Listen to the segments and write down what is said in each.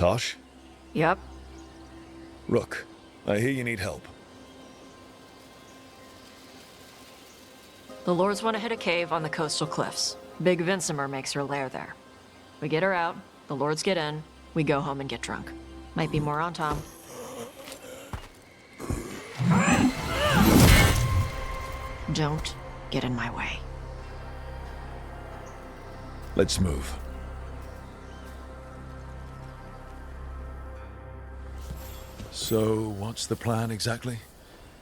Tosh? Yep. Rook, I hear you need help. The Lords want to hit a cave on the coastal cliffs. Big Vincimer makes her lair there. We get her out, the Lords get in, we go home and get drunk. Might be more on Tom. Don't get in my way. Let's move. So, what's the plan exactly?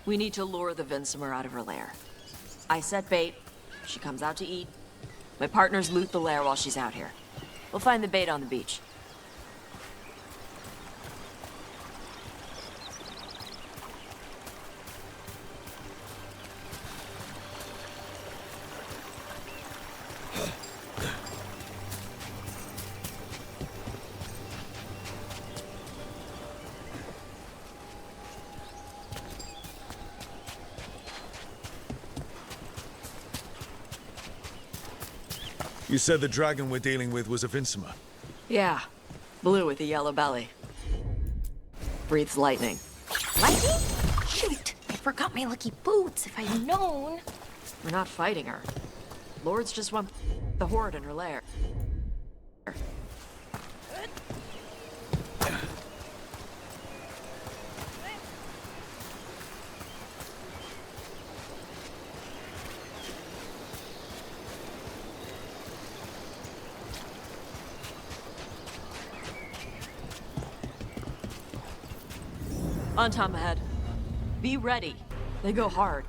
We need to lure the Vincimer out of her lair. I set bait, she comes out to eat. My partners loot the lair while she's out here. We'll find the bait on the beach. You said the dragon we're dealing with was a Vincimer. Yeah, blue with a yellow belly. Breathes lightning. Lightning? Shoot! I forgot my lucky boots. If I'd known. We're not fighting her. Lords just want the horde in her lair. On Tom ahead. Be ready. They go hard.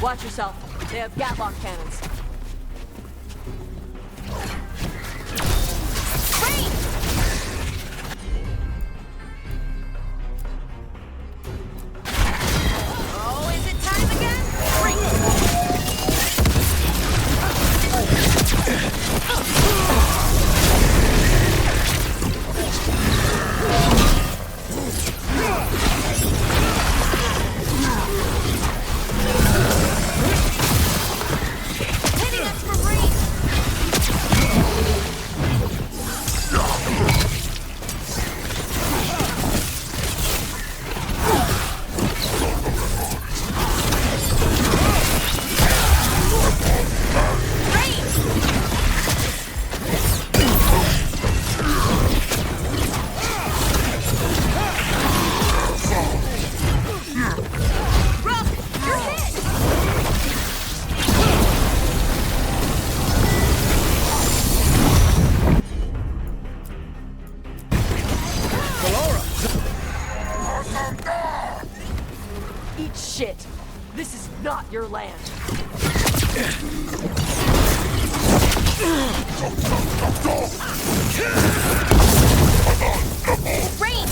Watch yourself. They have Gatlock cannons. Oh, is it time again? Eat shit. This is not your land. Rain!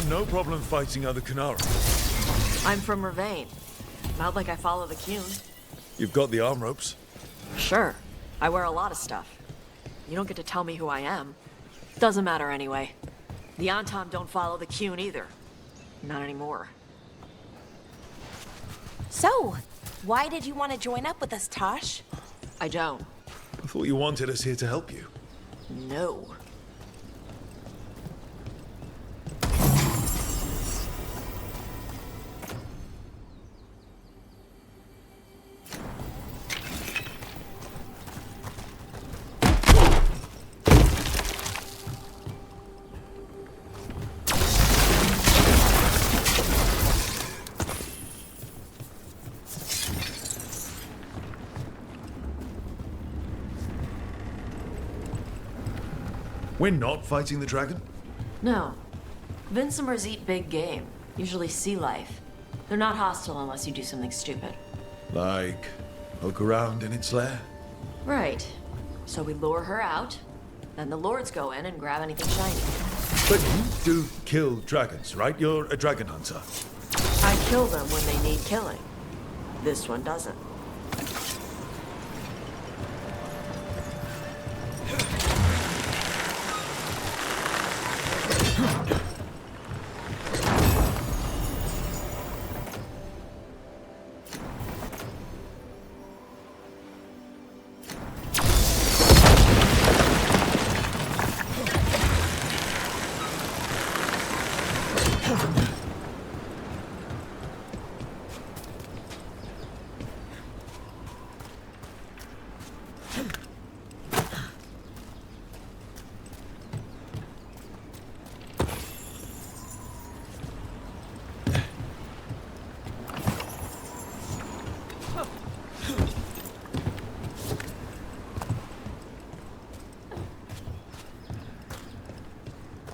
no problem fighting other Kanara. I'm from Ravane. Not like I follow the Qun. You've got the arm ropes. Sure. I wear a lot of stuff. You don't get to tell me who I am. Doesn't matter anyway. The Anton don't follow the Qun either. Not anymore. So, why did you want to join up with us, Tosh? I don't. I thought you wanted us here to help you. No. We're not fighting the dragon? No. Vincimers eat big game, usually sea life. They're not hostile unless you do something stupid. Like, poke around in its lair? Right. So we lure her out, then the lords go in and grab anything shiny. But you do kill dragons, right? You're a dragon hunter. I kill them when they need killing. This one doesn't.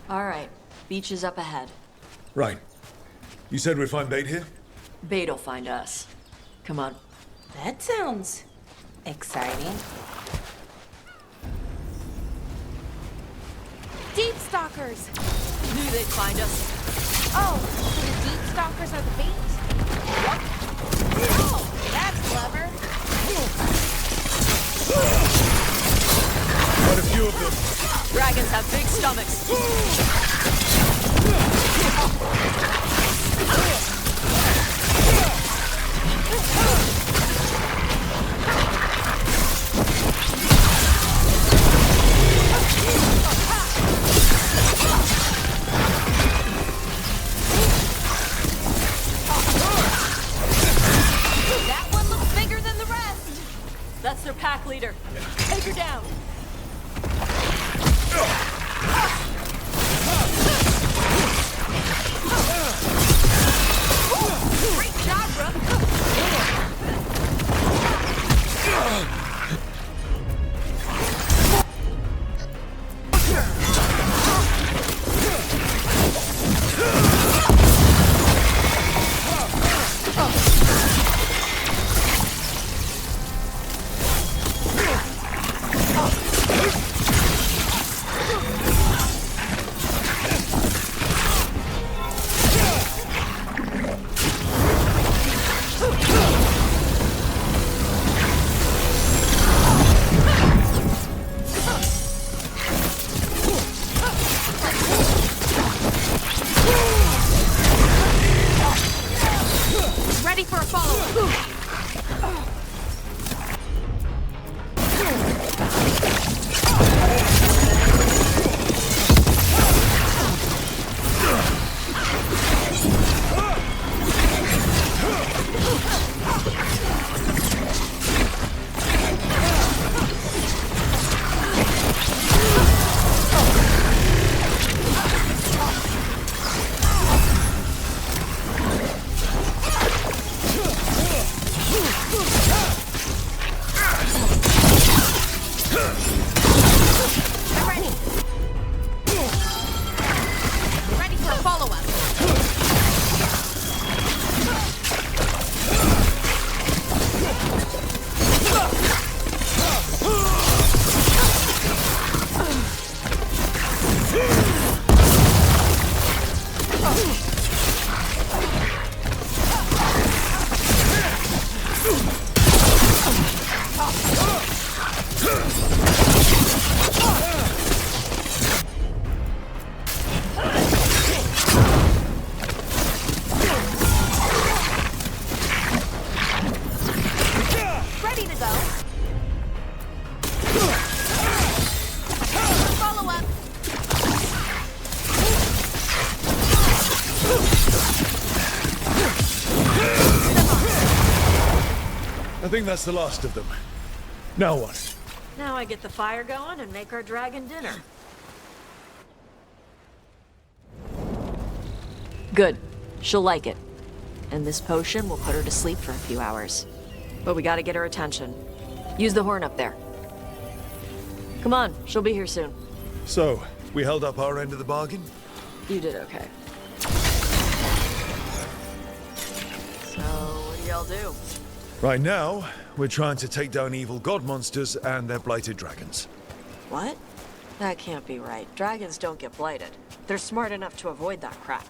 All right, beach is up ahead. Right. You said we'd find bait here? Bait'll find us. Come on. That sounds exciting. Deep stalkers! Knew they'd find us. Oh, so the deep stalkers are the bait? Yep. Oh, that's clever. Quite a few of them. Dragons have big stomachs. That one looks bigger than the rest. That's their pack leader. Take her down. Great job, Brooke. I think that's the last of them. Now what? Now I get the fire going and make our dragon dinner. Good. She'll like it. And this potion will put her to sleep for a few hours. But we gotta get her attention. Use the horn up there. Come on, she'll be here soon. So, we held up our end of the bargain? You did okay. So, what do y'all do? Right now, we're trying to take down evil god monsters and their blighted dragons. What? That can't be right. Dragons don't get blighted. They're smart enough to avoid that crap.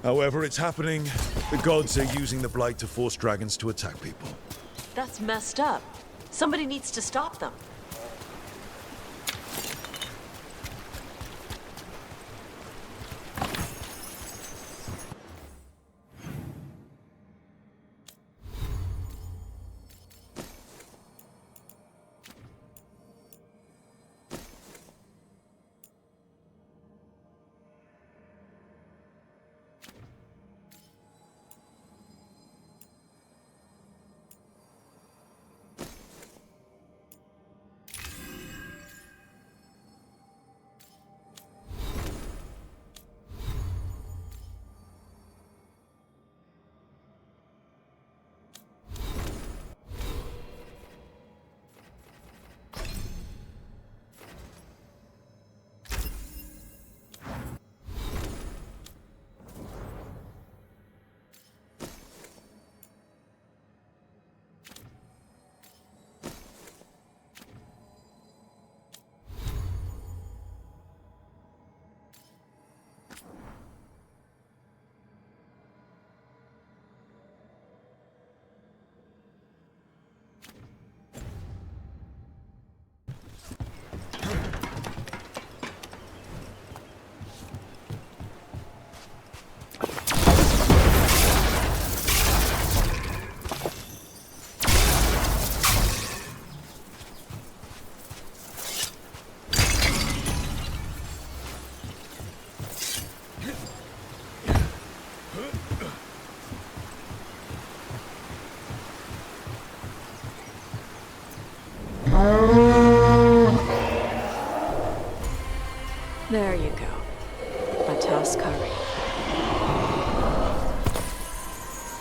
However it's happening, the gods are using the blight to force dragons to attack people. That's messed up. Somebody needs to stop them. There you go. Lighthouse curry.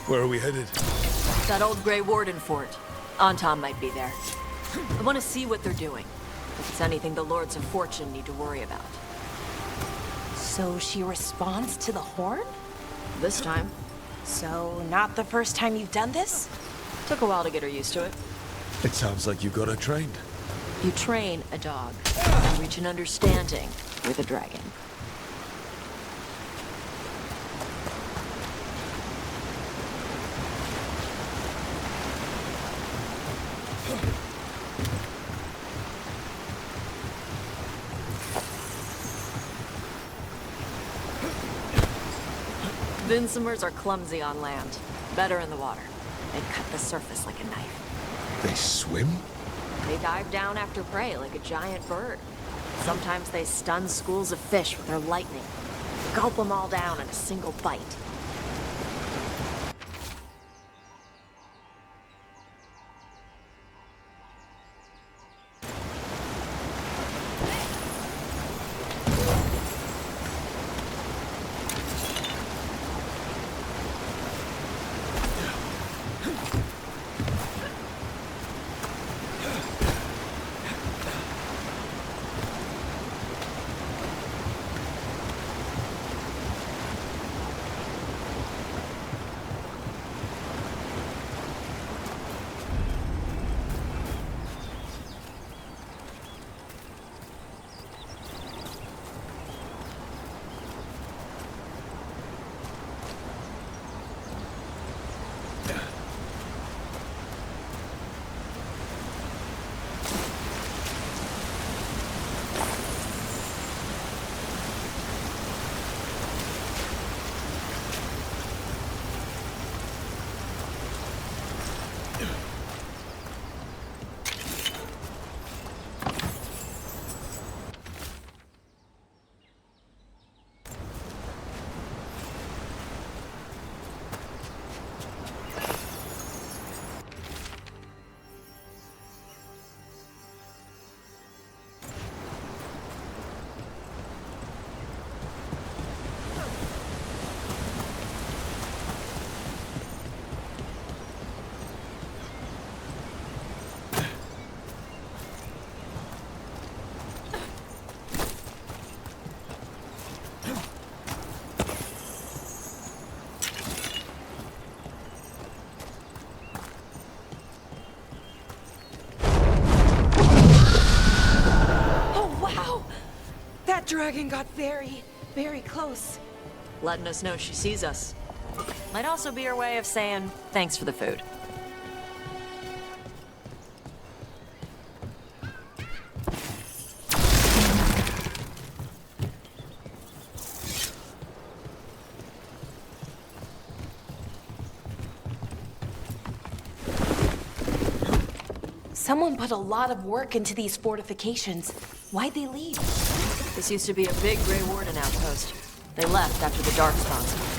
Where are we headed? That old gray Warden Fort. Anton might be there. I want to see what they're doing. If it's anything the Lords of Fortune need to worry about. So she responds to the horn? This time, So not the first time you've done this? took a while to get her used to it. It sounds like you got her trained. You train a dog, you reach an understanding with a dragon. Vinsomers are clumsy on land, better in the water. They cut the surface like a knife. They swim? They dive down after prey like a giant bird. Sometimes they stun schools of fish with their lightning. Gulp them all down in a single bite. That dragon got very, very close. Letting us know she sees us. Might also be her way of saying thanks for the food. Someone put a lot of work into these fortifications. Why'd they leave? This used to be a big Grey Warden outpost. They left after the Darkspawn.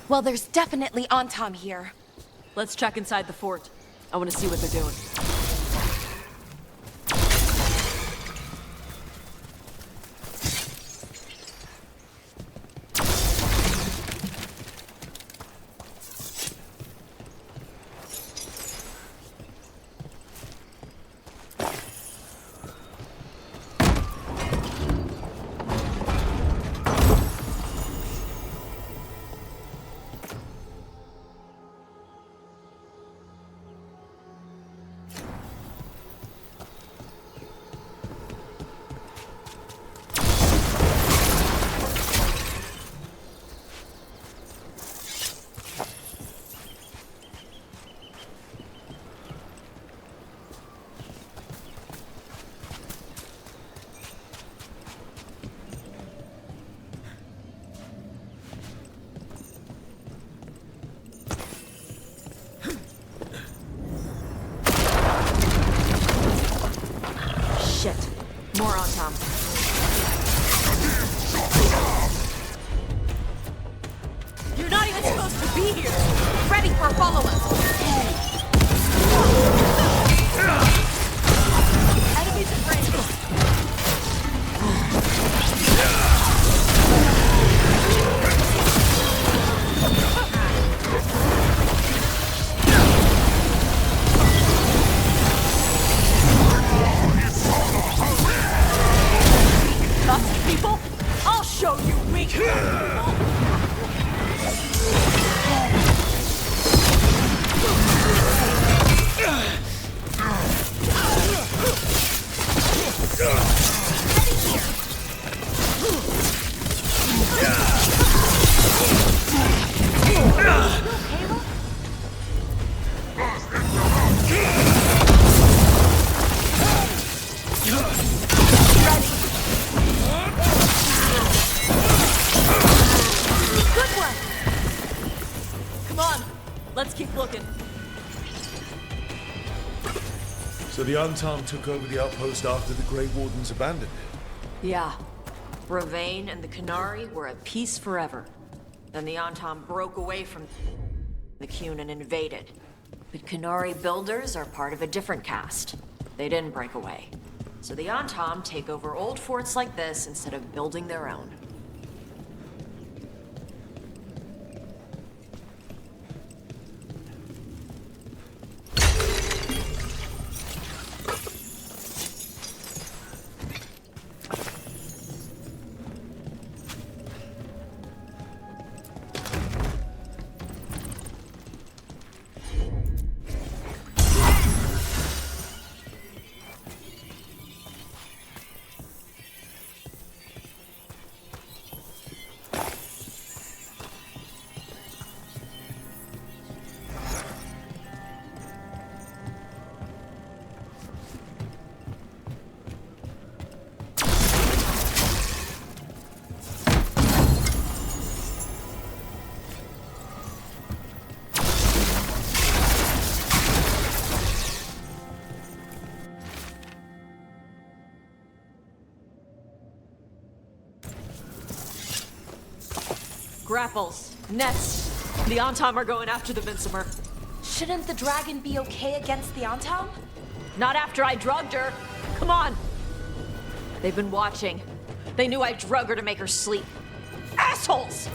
Well, there's definitely Antom here. Let's check inside the fort. I want to see what they're doing. More on Tom. You're not even supposed to be here. Ready for follow-up. Enemies in range. People, I'll show you weak people. Let's keep looking. So the Untom took over the outpost after the Grey Wardens abandoned it? Yeah. Ravane and the Qunari were at peace forever. Then the Untom broke away from the Qun and invaded. But Qunari builders are part of a different caste. They didn't break away. So the Untom take over old forts like this instead of building their own. Grapples, nets. The Antom are going after the Vincimer. Shouldn't the dragon be okay against the Antom? Not after I drugged her. Come on. They've been watching. They knew I drug her to make her sleep. Assholes!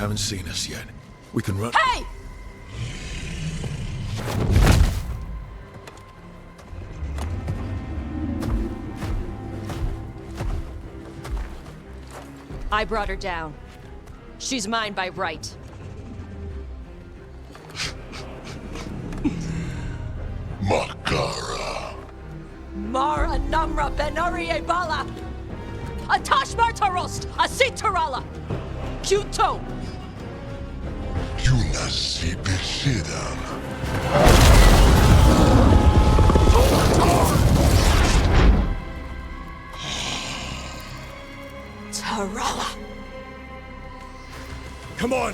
haven't seen us yet. We can run. Hey! I brought her down. She's mine by right. Makara. Mara Namra Benarie Bala! Atash Martarost! Asitarala! Kuto! Yunasi Bishidam. Tarala! Come on!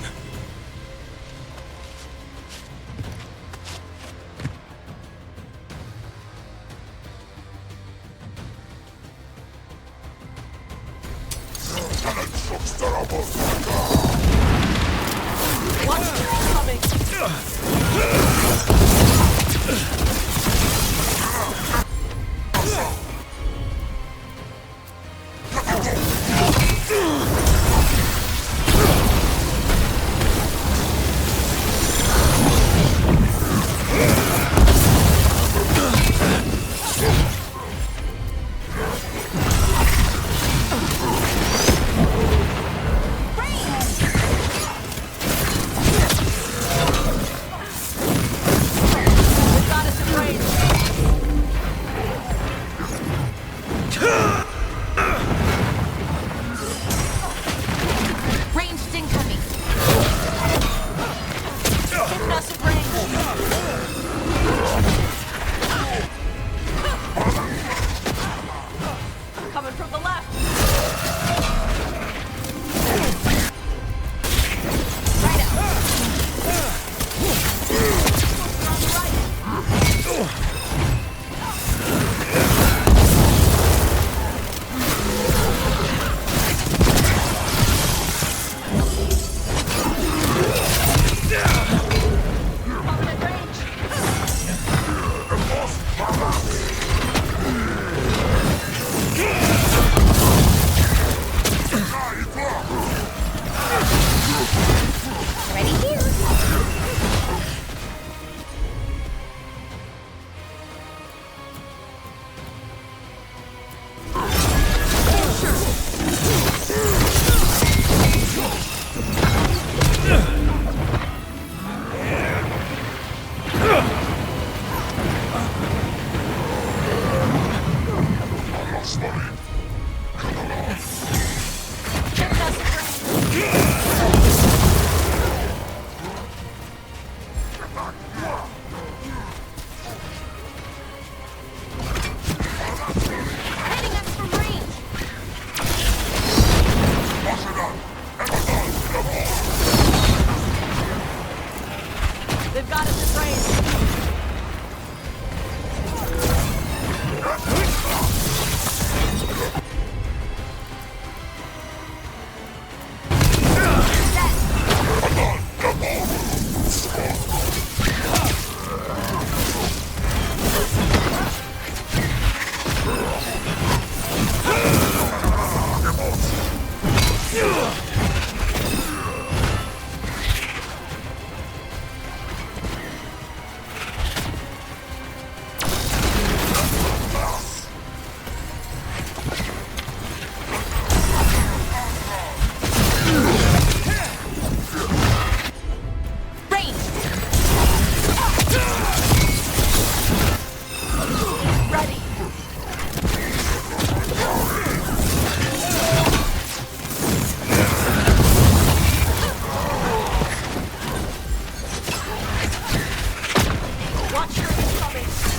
Watch her coming!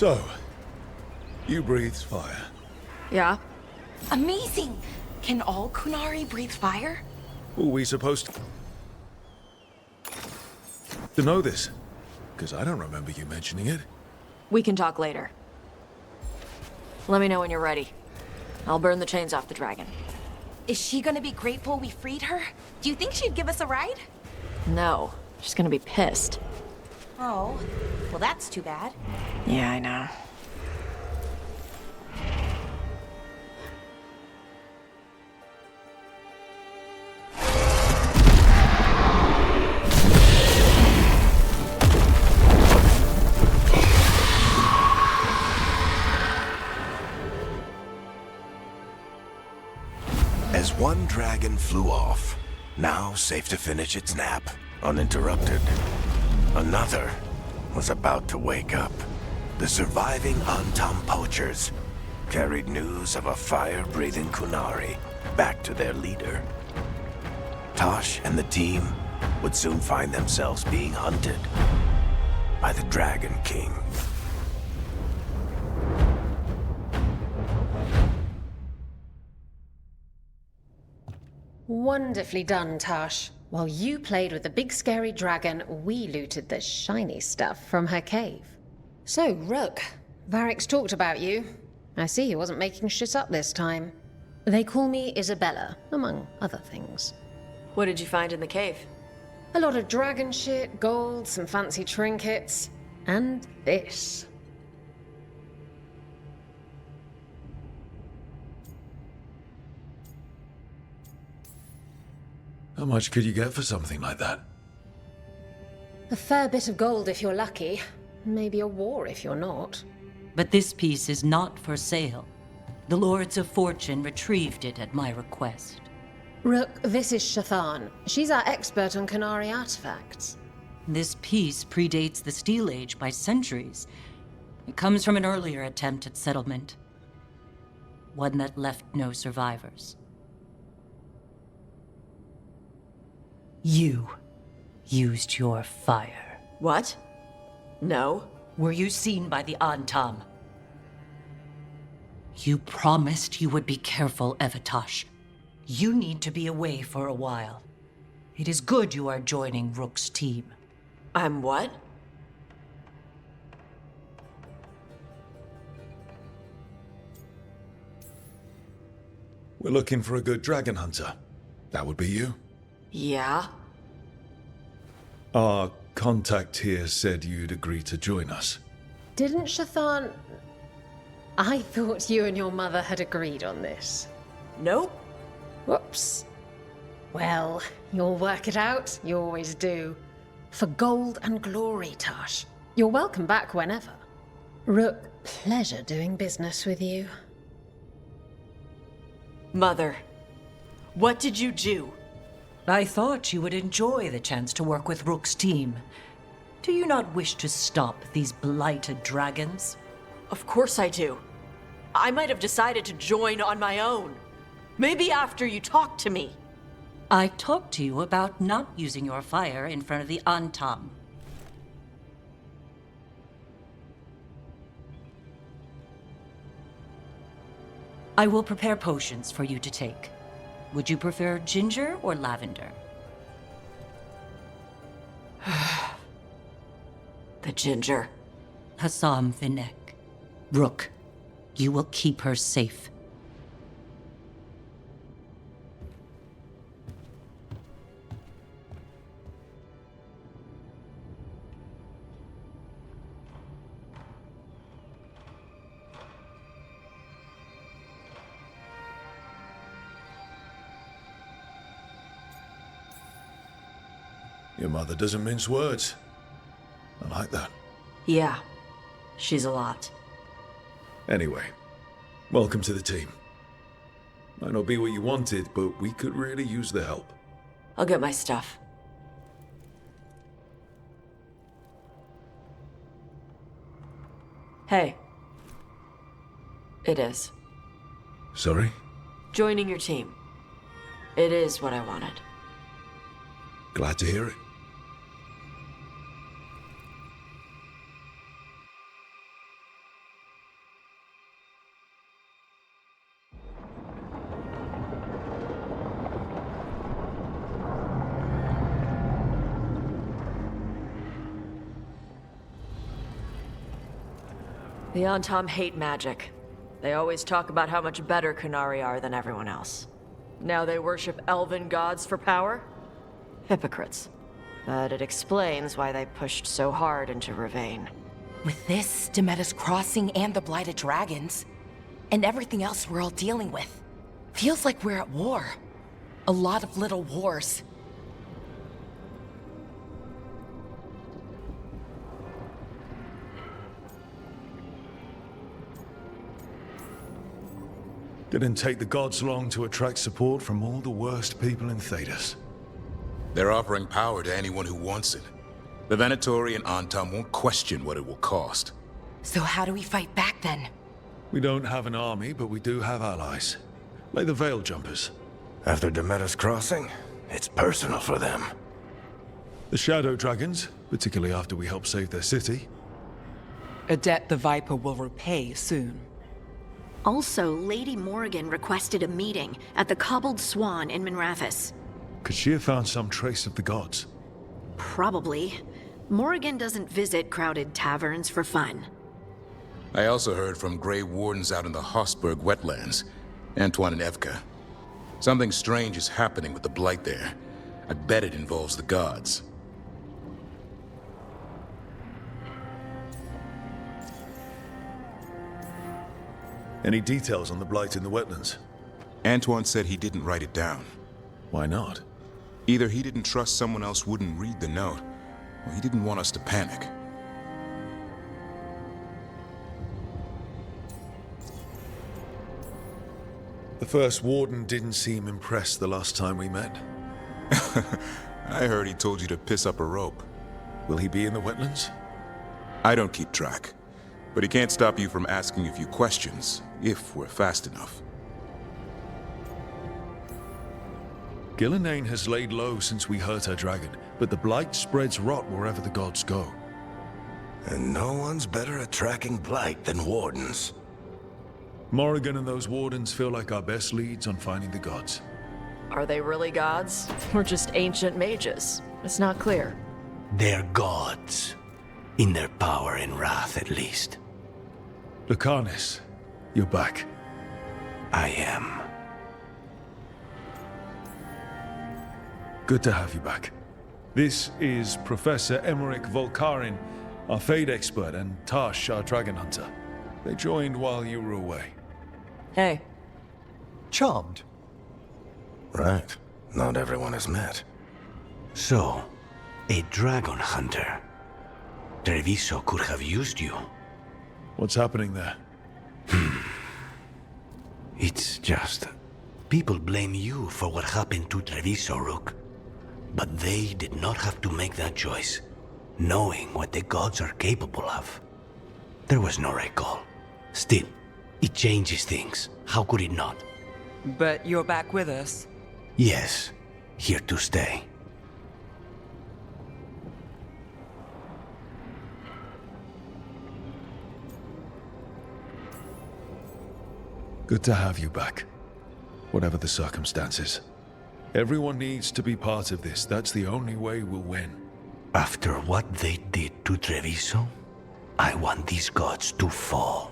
So, you breathe fire. Yeah? Amazing! Can all Kunari breathe fire? Were we supposed to know this? Because I don't remember you mentioning it. We can talk later. Let me know when you're ready. I'll burn the chains off the dragon. Is she gonna be grateful we freed her? Do you think she'd give us a ride? No, she's gonna be pissed. Oh, well that's too bad. Yeah, I know. As one dragon flew off, now safe to finish its nap, uninterrupted, another was about to wake up. The surviving Antam poachers carried news of a fire-breathing Kunari back to their leader. Tosh and the team would soon find themselves being hunted by the Dragon King. Wonderfully done, Tash. While you played with the big scary dragon, we looted the shiny stuff from her cave. So, Rook, Varric's talked about you. I see he wasn't making shit up this time. They call me Isabella, among other things. What did you find in the cave? A lot of dragon shit, gold, some fancy trinkets, and this. How much could you get for something like that? A fair bit of gold if you're lucky. Maybe a war if you're not. But this piece is not for sale. The Lords of Fortune retrieved it at my request. Rook, this is Shathan. She's our expert on Kunari artifacts. This piece predates the Steel Age by centuries. It comes from an earlier attempt at settlement. One that left no survivors. You used your fire. What? No. Were you seen by the Antam? You promised you would be careful, Evatosh. You need to be away for a while. It is good you are joining Rook's team. I'm what? We're looking for a good dragon hunter. That would be you. Yeah? Our contact here said you'd agree to join us. Didn't Shathan... I thought you and your mother had agreed on this. Nope. Whoops. Well, you'll work it out. You always do. For gold and glory, Tash. You're welcome back whenever. Rook, pleasure doing business with you. Mother, what did you do? I thought you would enjoy the chance to work with Rook's team. Do you not wish to stop these blighted dragons? Of course I do. I might have decided to join on my own. Maybe after you talked to me. I talked to you about not using your fire in front of the Antam. I will prepare potions for you to take. Would you prefer ginger or lavender? The ginger. Hassam Vinek. Rook, you will keep her safe. Your mother doesn't mince words. I like that. Yeah, she's a lot. Anyway, welcome to the team. Might not be what you wanted, but we could really use the help. I'll get my stuff. Hey. It is. Sorry? Joining your team. It is what I wanted. Glad to hear it. The Antom hate magic. They always talk about how much better Qunari are than everyone else. Now they worship elven gods for power? Hypocrites. But it explains why they pushed so hard into Ravane. With this, Demeter's Crossing and the Blighted Dragons, and everything else we're all dealing with, feels like we're at war. A lot of little wars. Didn't take the gods long to attract support from all the worst people in Thedas. They're offering power to anyone who wants it. The Venatori and Antom won't question what it will cost. So how do we fight back then? We don't have an army, but we do have allies. Like the Veil Jumpers. After Demeter's Crossing, it's personal for them. The Shadow Dragons, particularly after we helped save their city. A debt the Viper will repay soon. Also, Lady Morrigan requested a meeting at the Cobbled Swan in Minrathous. Could she have found some trace of the gods? Probably. Morrigan doesn't visit crowded taverns for fun. I also heard from Grey Wardens out in the Hossberg wetlands, Antoine and Evka. Something strange is happening with the Blight there. I bet it involves the gods. Any details on the Blight in the wetlands? Antoine said he didn't write it down. Why not? Either he didn't trust someone else wouldn't read the note, or he didn't want us to panic. The first Warden didn't seem impressed the last time we met. I heard he told you to piss up a rope. Will he be in the wetlands? I don't keep track, but he can't stop you from asking a few questions, if we're fast enough. Gillenane has laid low since we hurt her dragon, but the Blight spreads rot wherever the gods go. And no one's better at tracking Blight than Wardens. Morrigan and those Wardens feel like our best leads on finding the gods. Are they really gods? Or just ancient mages? It's not clear. They're gods. In their power and wrath, at least. Lucanis, you're back. I am. Good to have you back. This is Professor Emmerich Volkarin, our Fade expert, and Tash, our dragon hunter. They joined while you were away. Hey. Charmed. Right. Not everyone has met. So, a dragon hunter. Treviso could have used you. What's happening there? It's just... people blame you for what happened to Treviso, Rook. But they did not have to make that choice, knowing what the gods are capable of. There was no right call. Still, it changes things. How could it not? But you're back with us. Yes, here to stay. Good to have you back. Whatever the circumstances. Everyone needs to be part of this. That's the only way we'll win. After what they did to Treviso, I want these gods to fall.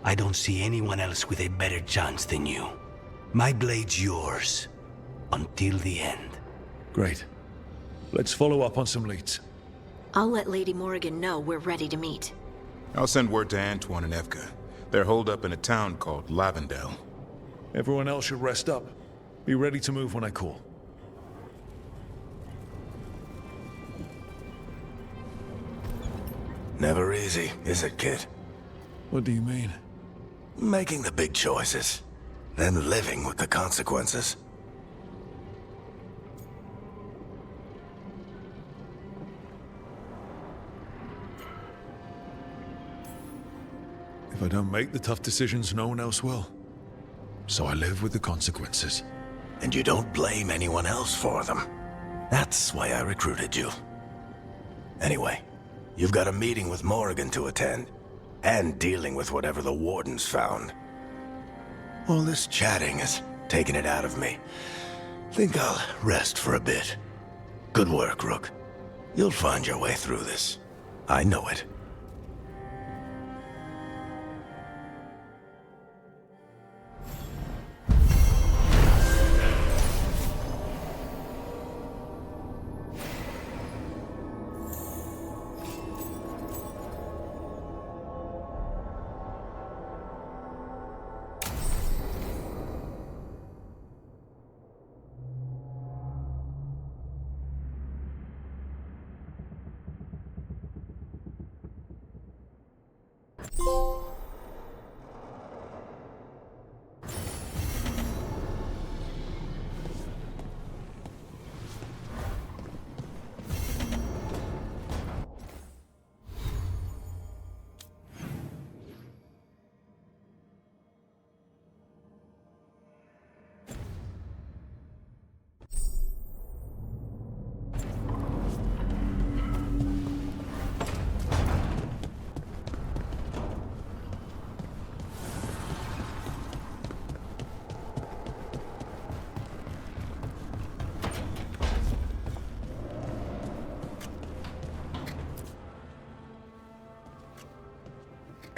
I don't see anyone else with a better chance than you. My blade's yours. Until the end. Great. Let's follow up on some leads. I'll let Lady Morrigan know we're ready to meet. I'll send word to Antoine and Evka. They're holed up in a town called Lavendel. Everyone else should rest up. Be ready to move when I call. Never easy, is it, kid? What do you mean? Making the big choices, then living with the consequences. If I don't make the tough decisions, no one else will. So I live with the consequences. And you don't blame anyone else for them. That's why I recruited you. Anyway, you've got a meeting with Morrigan to attend, and dealing with whatever the Wardens found. All this chatting is taking it out of me. Think I'll rest for a bit. Good work, Rook. You'll find your way through this. I know it.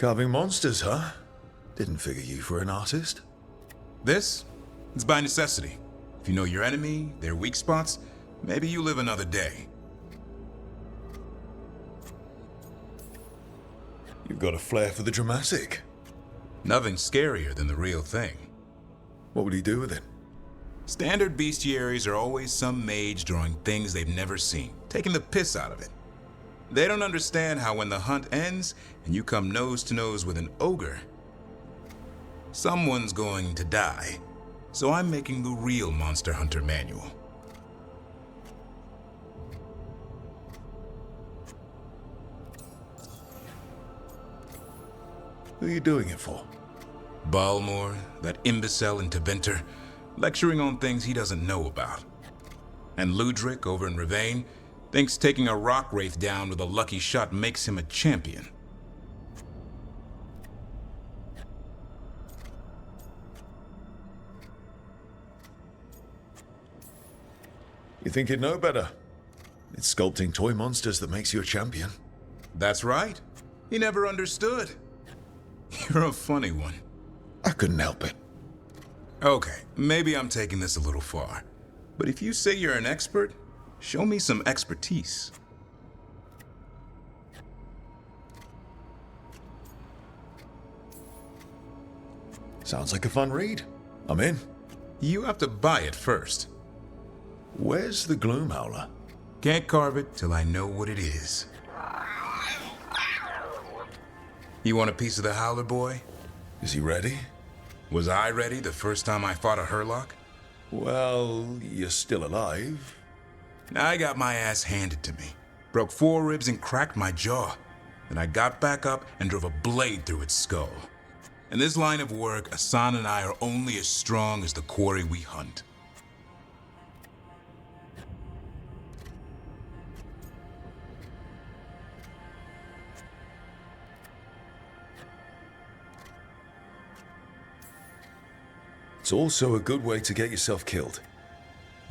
Carving monsters, huh? Didn't figure you for an artist. This? It's by necessity. If you know your enemy, their weak spots, maybe you live another day. You've got a flair for the dramatic. Nothing scarier than the real thing. What would he do with it? Standard bestiaries are always some mage drawing things they've never seen, taking the piss out of it. They don't understand how when the hunt ends and you come nose to nose with an ogre, someone's going to die. So I'm making the real Monster Hunter manual. Who are you doing it for? Balmor, that imbecile interventor, lecturing on things he doesn't know about. And Ludric over in Ravane thinks taking a rock wraith down with a lucky shot makes him a champion. You think you'd know better? It's sculpting toy monsters that makes you a champion. That's right. He never understood. You're a funny one. I couldn't help it. Okay, maybe I'm taking this a little far. But if you say you're an expert, show me some expertise. Sounds like a fun read. I'm in. You have to buy it first. Where's the Gloom Howler? Can't carve it till I know what it is. You want a piece of the Howler, boy? Is he ready? Was I ready the first time I fought a Hurlock? Well, you're still alive. I got my ass handed to me. Broke 4 ribs and cracked my jaw. Then I got back up and drove a blade through its skull. In this line of work, Asan and I are only as strong as the quarry we hunt. It's also a good way to get yourself killed.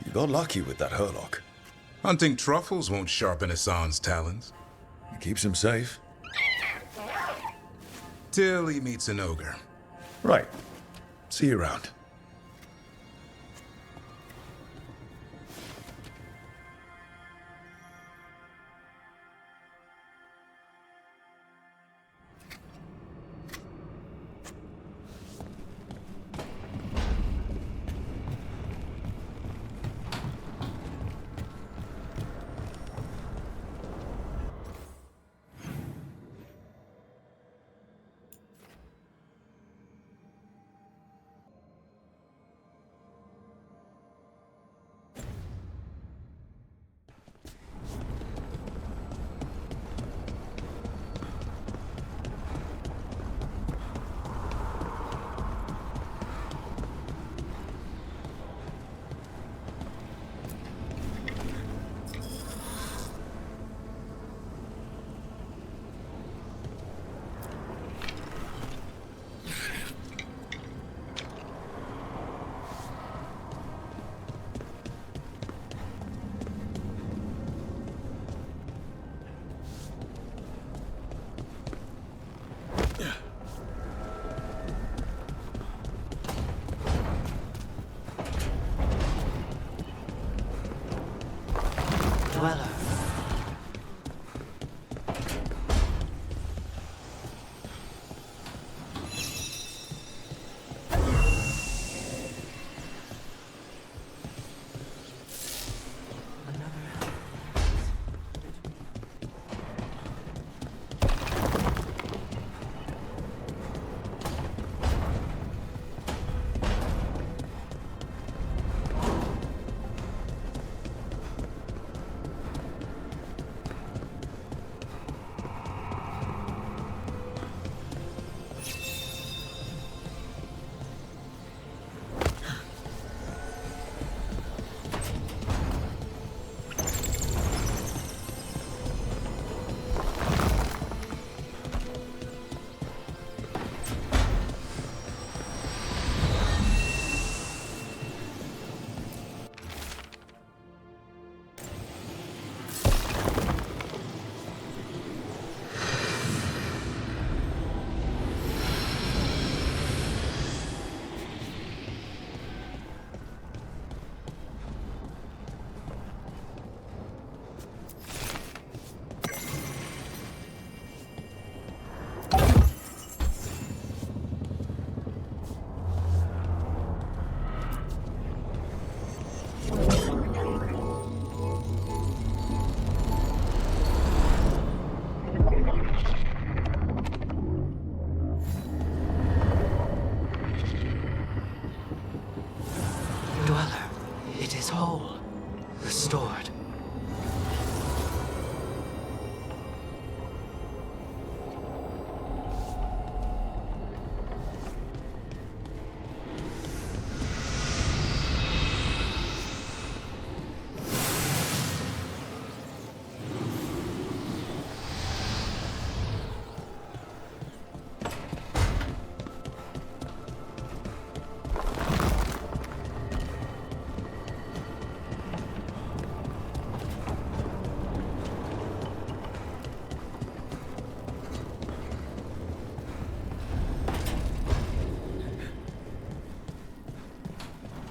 You got lucky with that Hurlock. Hunting truffles won't sharpen Asan's talons. It keeps him safe. Till he meets an ogre. Right. See you around. Dweller. Dweller, it is whole, restored.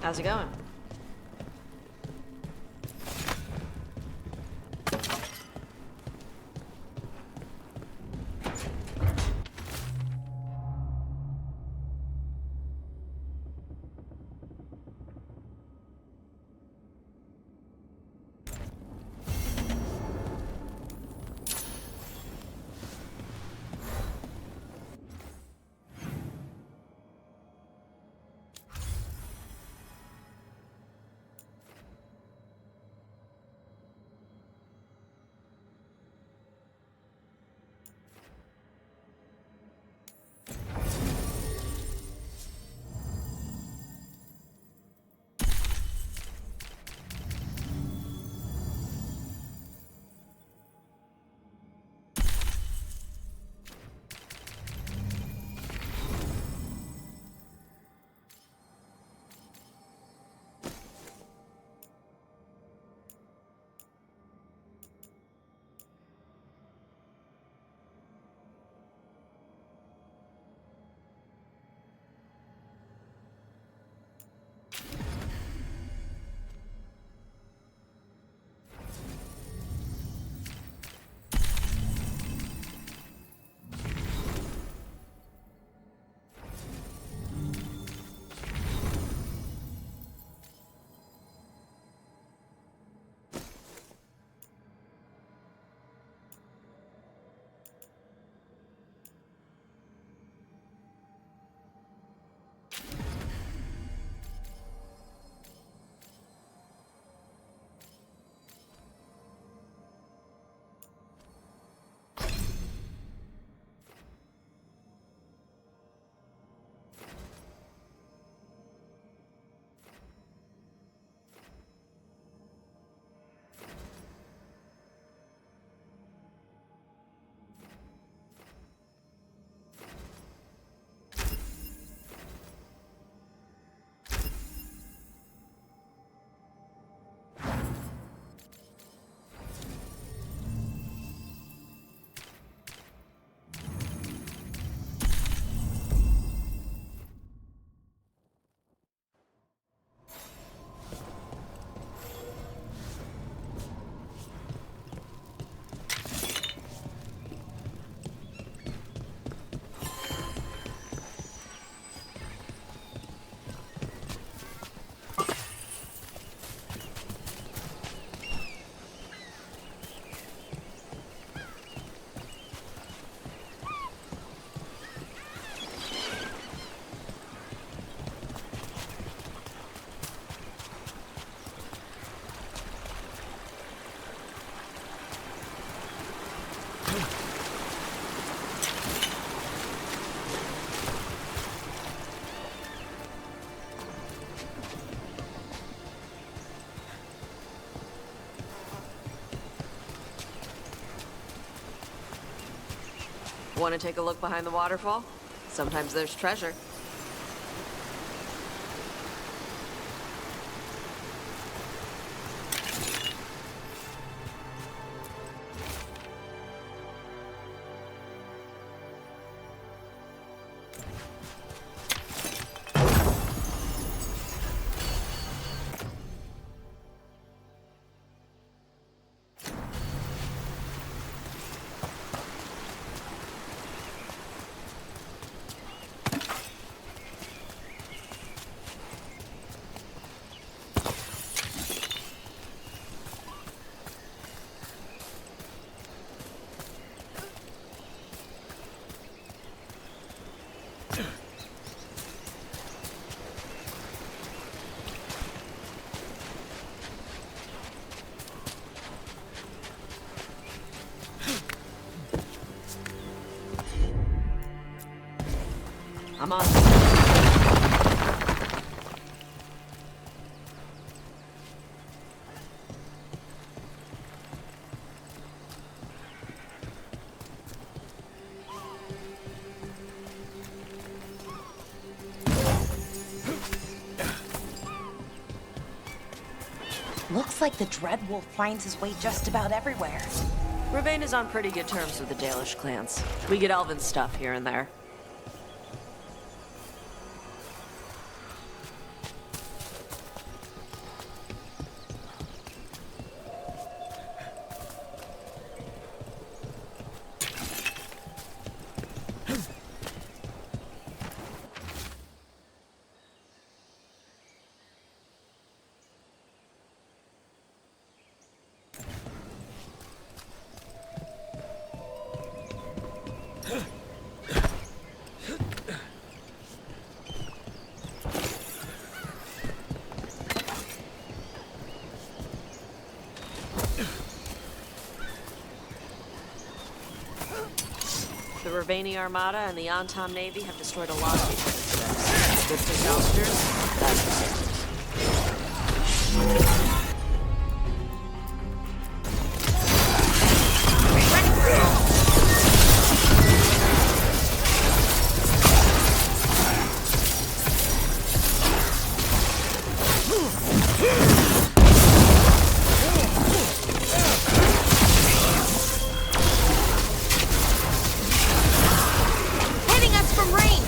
How's it going? Want to take a look behind the waterfall? Sometimes there's treasure. Come on. Looks like the Dreadwolf finds his way just about everywhere. Ravane is on pretty good terms with the Dalish clans. We get elven stuff here and there. The Ravani Armada and the Antom Navy have destroyed a lot of each other's ships. Good for salvagers, bad for sailors. Hitting us from range!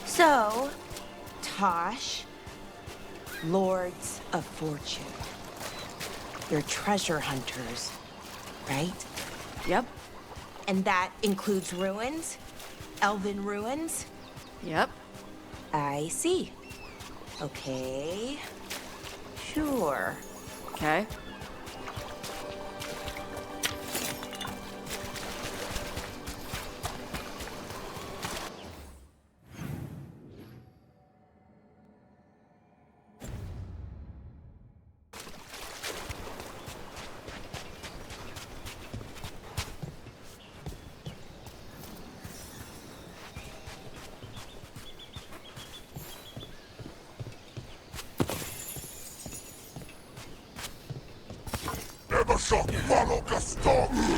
So, Tosh, Lords of Fortune. You're treasure hunters, right? Yep. And that includes ruins? Elven ruins? Yep. I see. Okay. Sure. Okay. Never shall follow Gaston!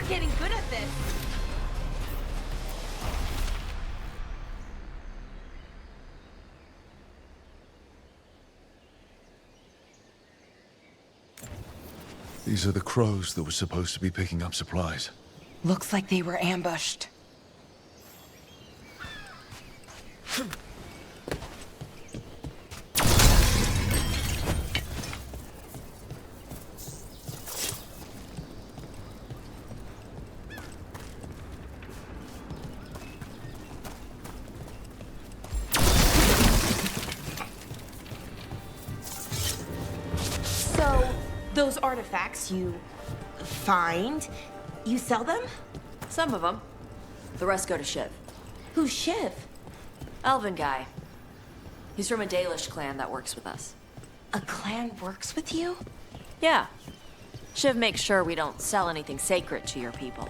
We're getting good at this. These are the crows that were supposed to be picking up supplies. Looks like they were ambushed. So, those artifacts you find, you sell them? Some of them. The rest go to Shiv. Who's Shiv? Elven guy. He's from a Dalish clan that works with us. A clan works with you? Yeah. Shiv makes sure we don't sell anything sacred to your people.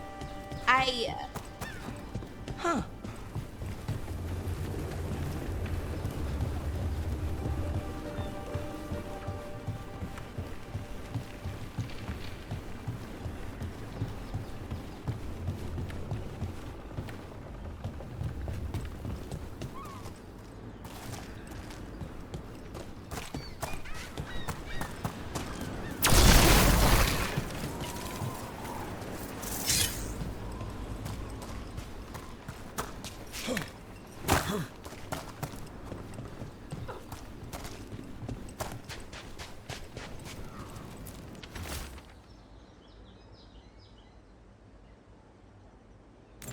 Huh.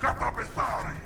Catapestare!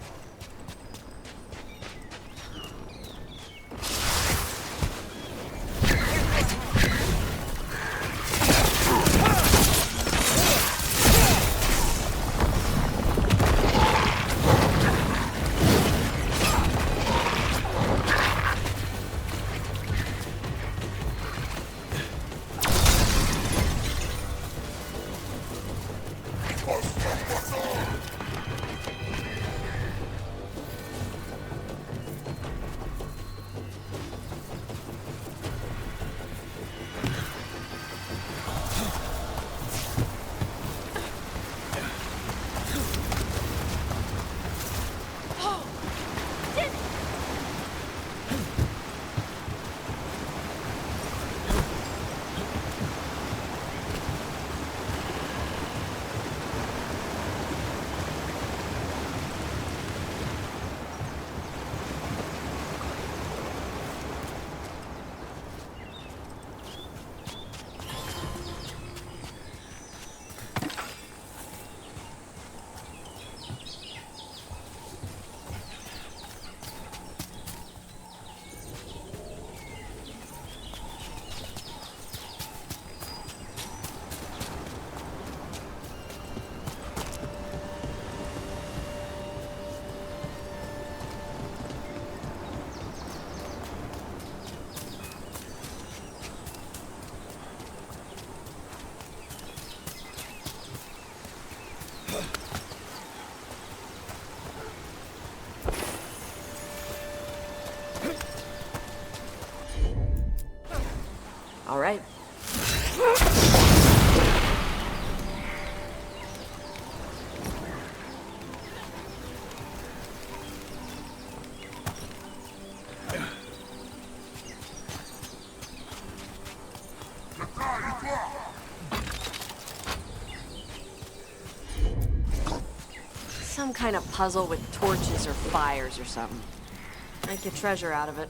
All right. Some kind of puzzle with torches or fires or something. Might get treasure out of it.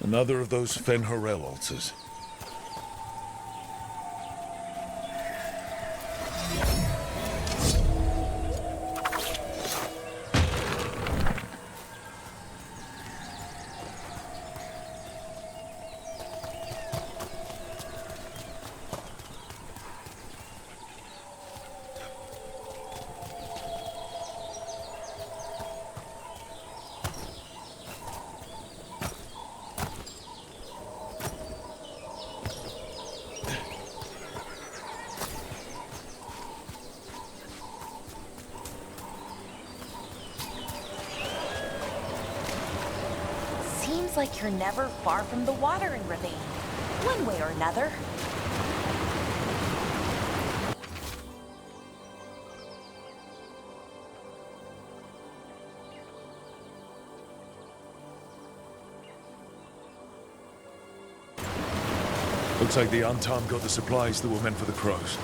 Another of those Fen'Harel altars. Seems like you're never far from the water in Ravine, one way or another. Looks like the Antam got the supplies that were meant for the crows.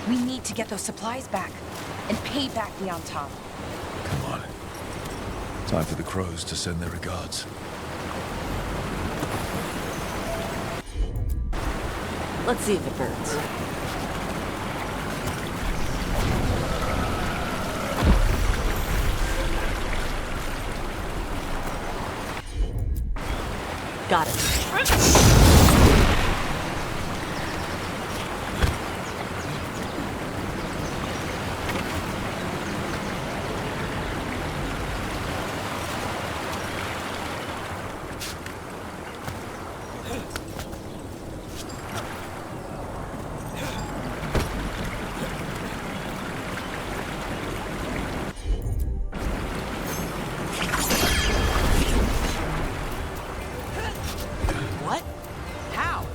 We need to get those supplies back and pay back the Antam. Come on. Time for the crows to send their regards. Let's see if it burns. Got it. What? How?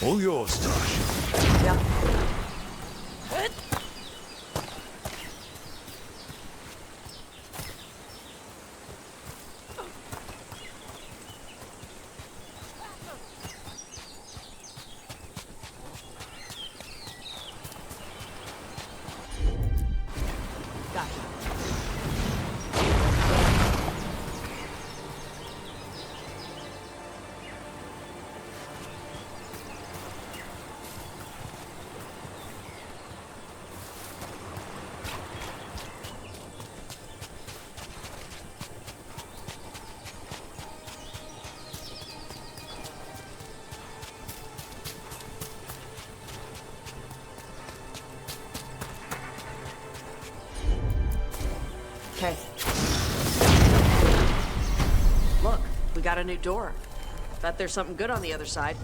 All yours, Tosh. Yeah. Okay. Look, we got a new door. Bet there's something good on the other side.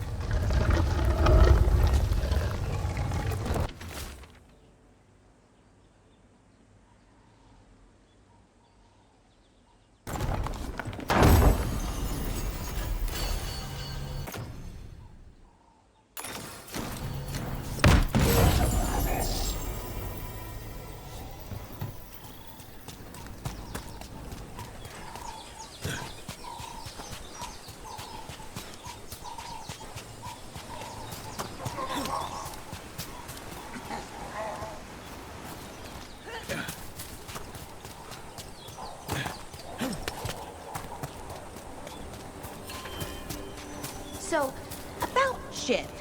So, about Shiv.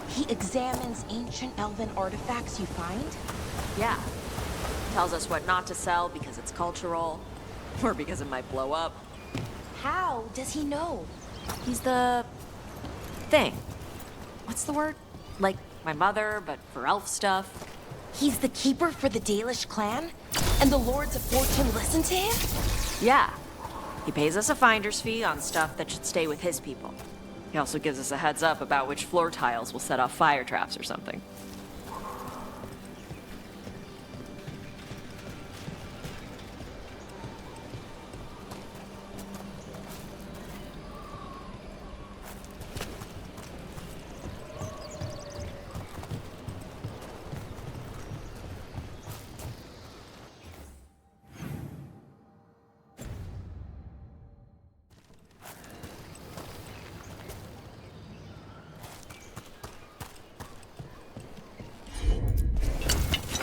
He examines ancient elven artifacts you find? Yeah. Tells us what not to sell because it's cultural, or because it might blow up. How does he know? He's the... thing. What's the word? Like my mother, but for elf stuff. He's the keeper for the Dalish clan? And the Lords of Fortune listen to him? Yeah. He pays us a finder's fee on stuff that should stay with his people. He also gives us a heads up about which floor tiles will set off fire traps or something.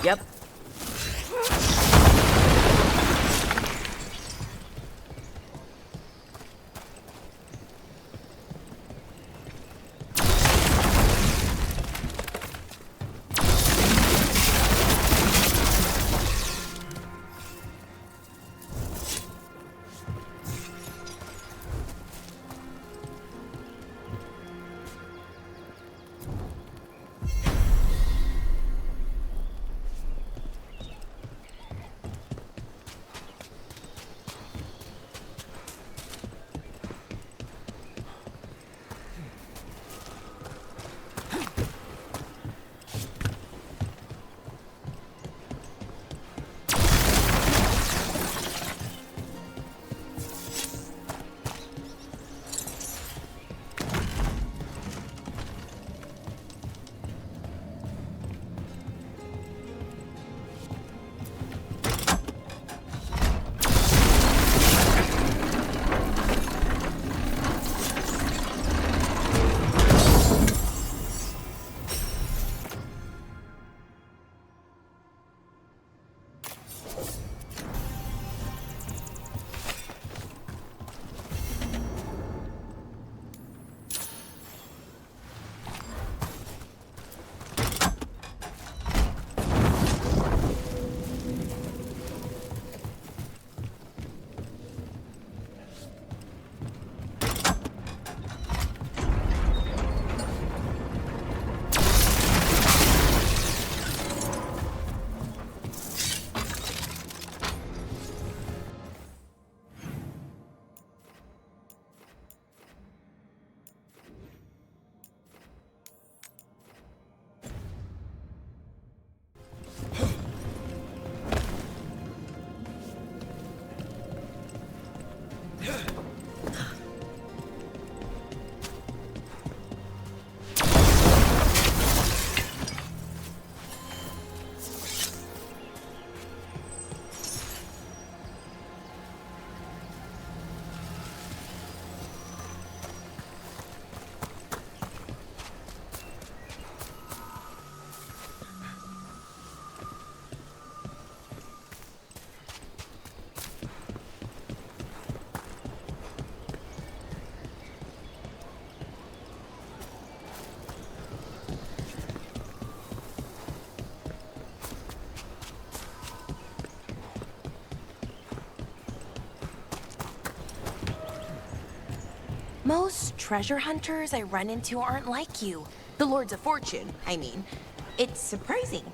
Yep. Most treasure hunters I run into aren't like you. The Lords of Fortune, I mean. It's surprising.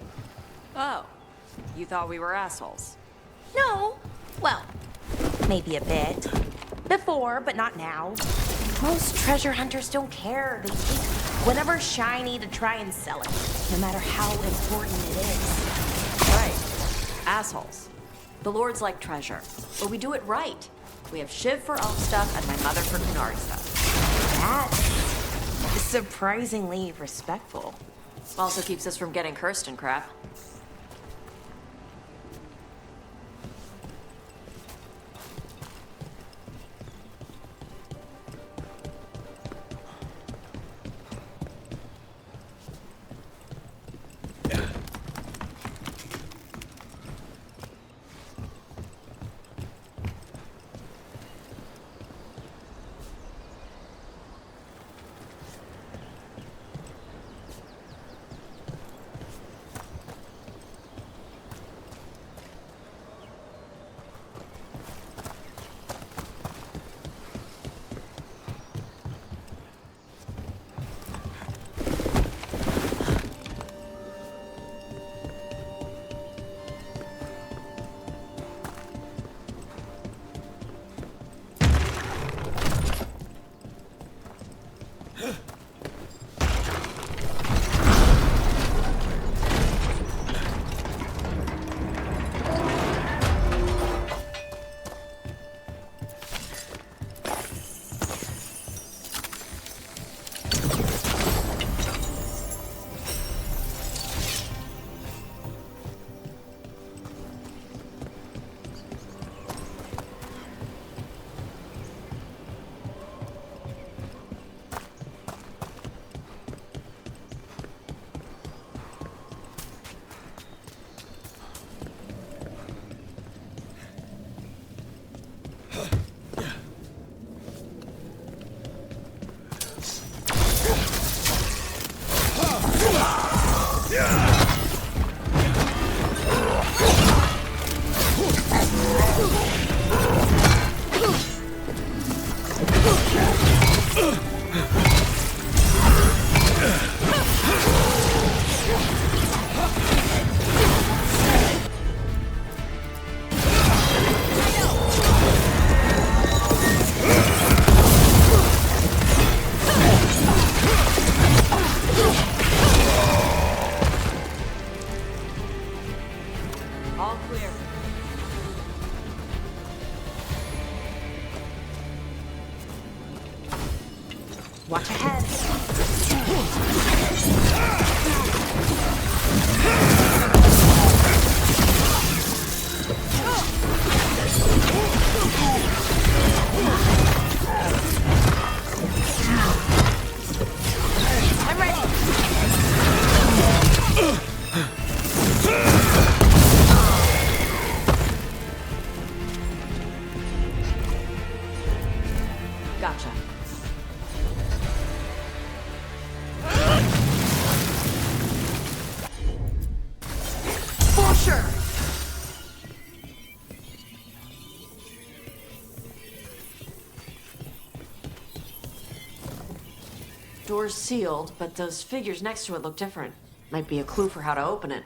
Oh. You thought we were assholes. No. Well, maybe a bit. Before, but not now. Most treasure hunters don't care. They take whatever's shiny to try and sell it, no matter how important it is. Right. Assholes. The Lords like treasure, but we do it right. We have Shiv for elf stuff and my mother for Qunari stuff. That's surprisingly respectful. Also keeps us from getting cursed and crap. Watch ahead. I'm ready. Gotcha. For sure. Door's sealed, but those figures next to it look different. Might be a clue for how to open it.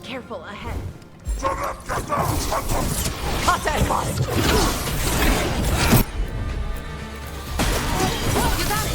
Careful ahead. Contact lost! You got it.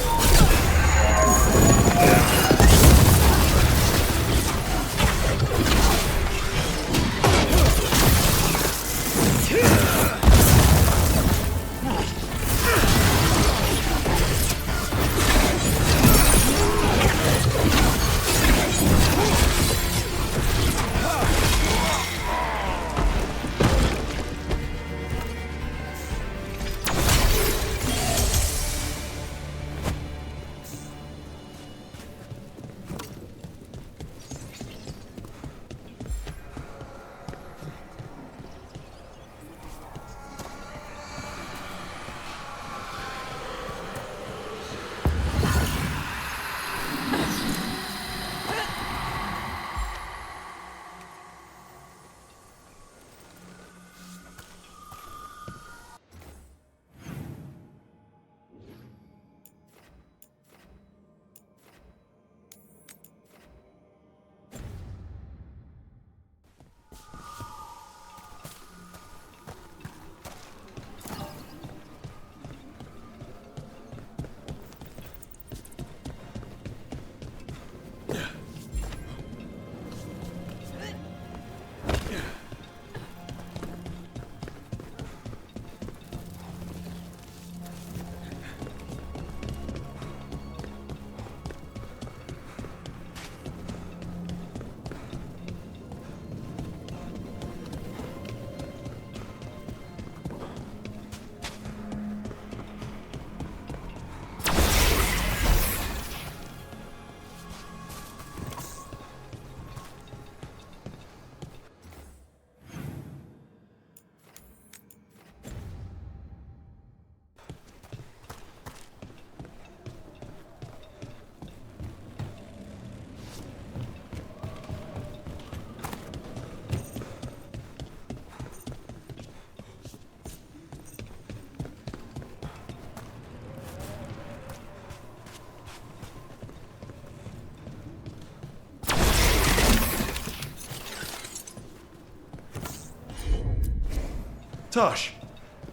Tosh,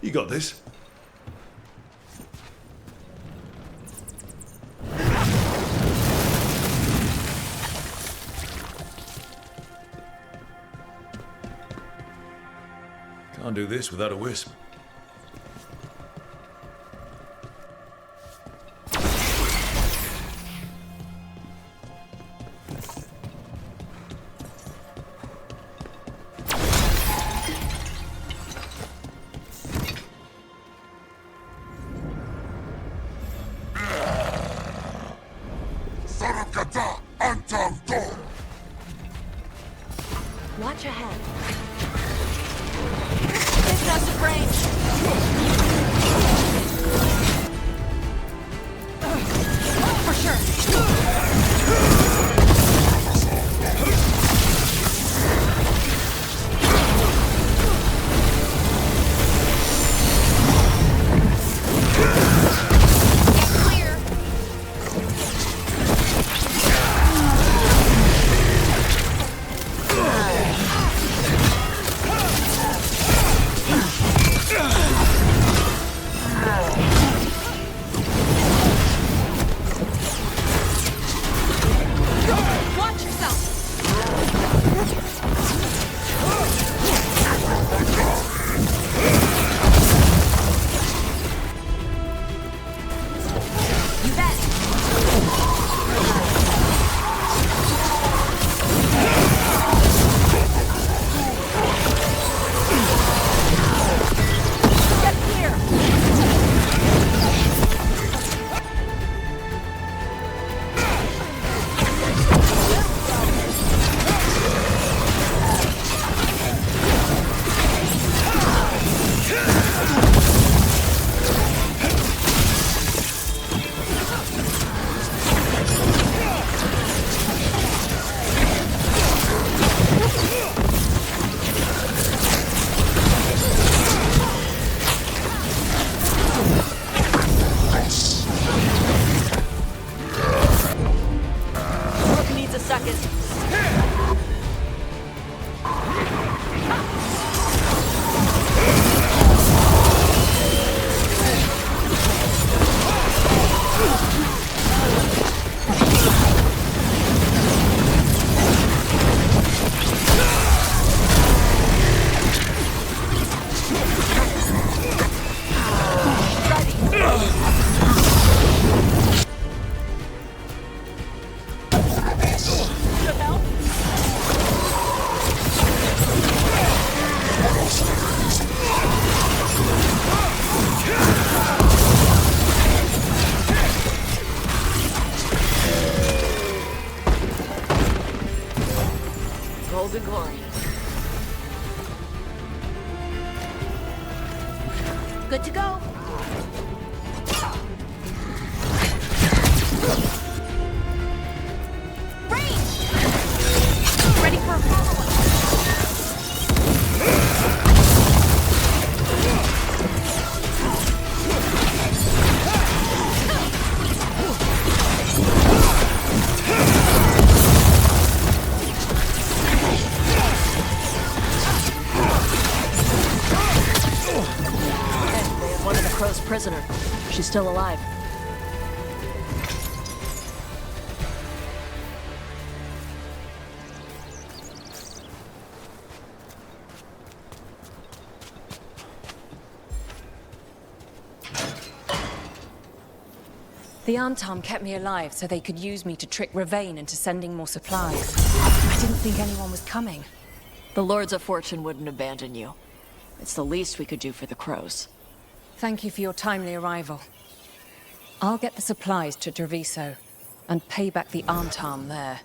you got this. Can't do this without a wisp. Sarakata Antam Door! Watch ahead. It's us at range. For sure. Clear. Watch yourself. You bet. Get clear. Rook needs a second. Should help. Golden glory. Good to go. Range! Ready for a follow-up. They have one of the Crow's prisoner. She's still alive. The Antom kept me alive so they could use me to trick Ravane into sending more supplies. I didn't think anyone was coming. The Lords of Fortune wouldn't abandon you. It's the least we could do for the Crows. Thank you for your timely arrival. I'll get the supplies to Treviso and pay back the Antom there.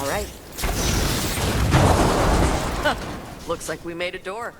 All right. Looks like we made a door.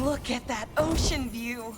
Look at that ocean view.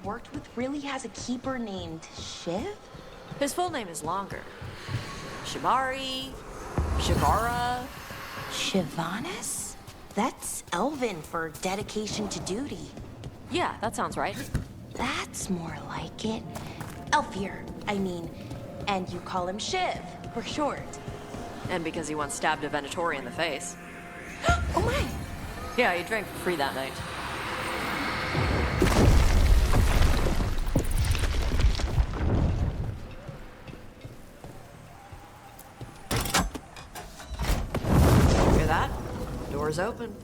worked with really has a keeper named Shiv? His full name is longer. Shibari, Shivara. Shivanis? That's Elven for dedication to duty. Yeah, that sounds right. That's more like it. Elfier, I mean. And you call him Shiv, for short. And because he once stabbed a Venatori in the face. Oh my! Yeah, he drank for free that night. Hear that? Door's open.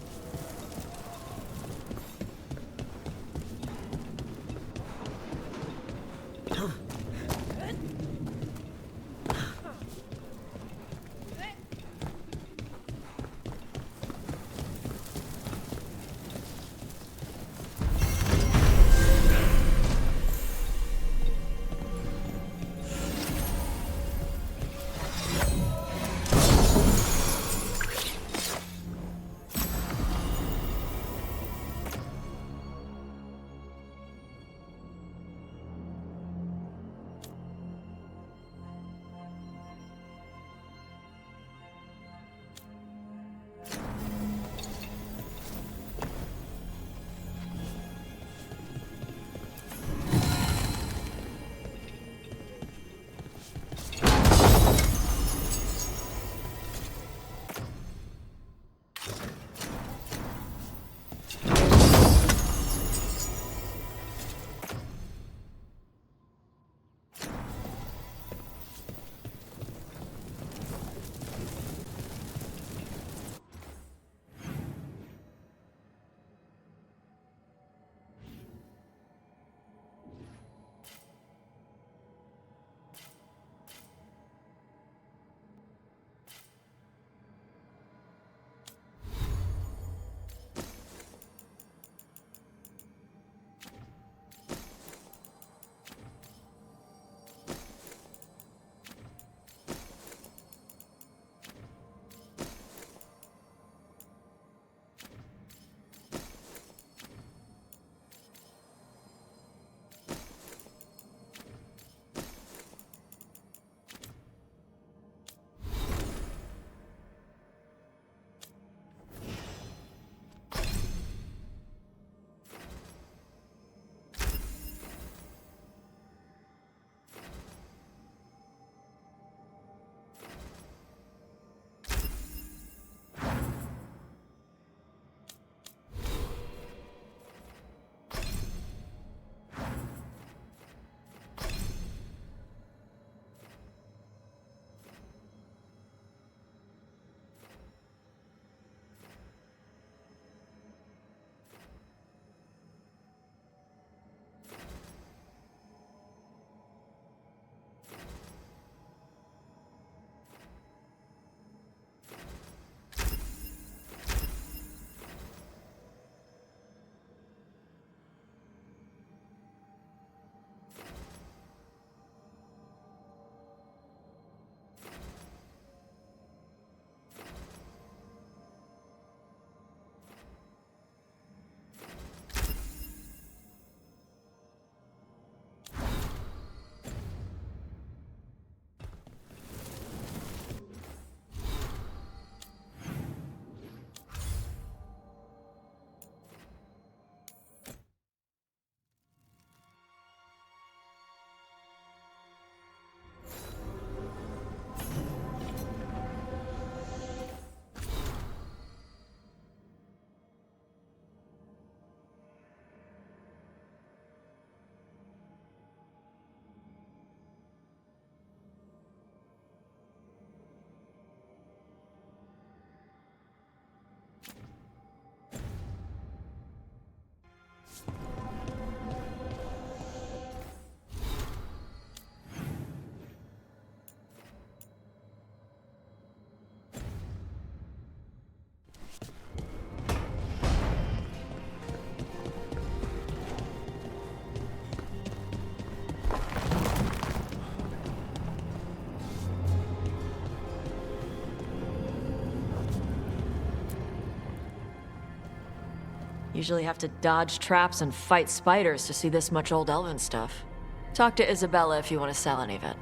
Usually have to dodge traps and fight spiders to see this much old elven stuff. Talk to Isabella if you want to sell any of it.